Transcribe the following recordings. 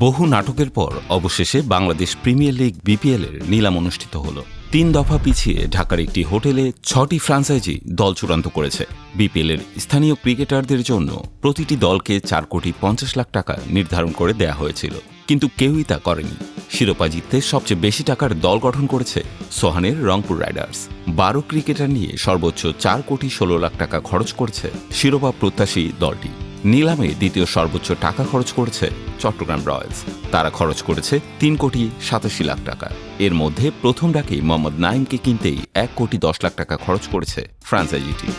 বহু নাটকের পর অবশেষে বাংলাদেশ প্রিমিয়ার লিগ বিপিএল এর নিলাম অনুষ্ঠিত হল। ৩ দফা পিছিয়ে ঢাকার একটি হোটেলে ৬টি ফ্র্যাঞ্চাইজি দল চূড়ান্ত করেছে। বিপিএল এর স্থানীয় ক্রিকেটারদের জন্য প্রতিটি দলকে ৪,৫০,০০,০০০ টাকা নির্ধারণ করে দেয়া হয়েছিল, কিন্তু কেউই তা করেনি। শিরোপা জিততে সবচেয়ে বেশি টাকার দল গঠন করেছে সোহানের রংপুর রাইডার্স। ১২ ক্রিকেটার নিয়ে সর্বোচ্চ ৪,১৬,০০,০০০ টাকা খরচ করছে শিরোপা প্রত্যাশী দলটি। নিলামে দ্বিতীয় সর্বোচ্চ টাকা খরচ করেছে চট্টগ্রাম রয়্যালস। তারা খরচ করেছে ৩,৮৭,০০,০০০ টাকা। এর মধ্যে প্রথম ডাকে মোহাম্মদ নাঈমকে কিনতেই ১,১০,০০,০০০ টাকা খরচ করেছে ফ্র্যাঞ্চাইজিটি।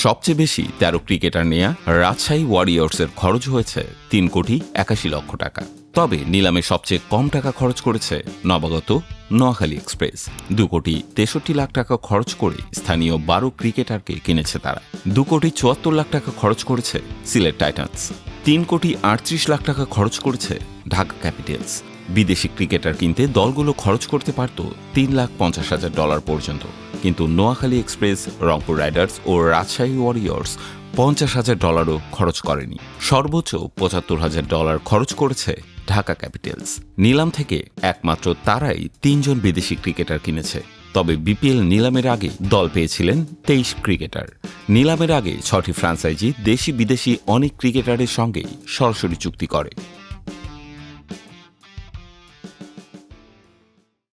সবচেয়ে বেশি ১৩ ক্রিকেটার নেয়া রাজশাহী ওয়ারিয়র্সের খরচ হয়েছে ৩,৮১,০০,০০০ টাকা। তবে নিলামে সবচেয়ে কম টাকা খরচ করেছে নবাগত নোয়াখালী এক্সপ্রেস। ২,৬৩,০০,০০০ টাকা খরচ করে স্থানীয় ১২ ক্রিকেটারকে কিনেছে তারা। ২,৭৪,০০,০০০ টাকা খরচ করেছে সিলেট টাইটান্স। ৩,৩৮,০০,০০০ টাকা খরচ করেছে ঢাকা ক্যাপিটালস। বিদেশি ক্রিকেটার কিনতে দলগুলো খরচ করতে পারত $3,50,000 পর্যন্ত, কিন্তু নোয়াখালী এক্সপ্রেস, রংপুর রাইডার্স ও রাজশাহী ওয়ারিয়র্স $50,000ও খরচ করেনি। সর্বোচ্চ $75,000 খরচ করেছে ঢাকা ক্যাপিটালস। নিলাম থেকে একমাত্র তারাই ৩ জন বিদেশি ক্রিকেটার কিনেছে। তবে বিপিএল নিলামের আগে দল পেয়েছিলেন ২৩ ক্রিকেটার। নিলামের আগে ৬টি ফ্র্যাঞ্চাইজি দেশি বিদেশি অনেক ক্রিকেটারের সঙ্গেই সরাসরি চুক্তি করে।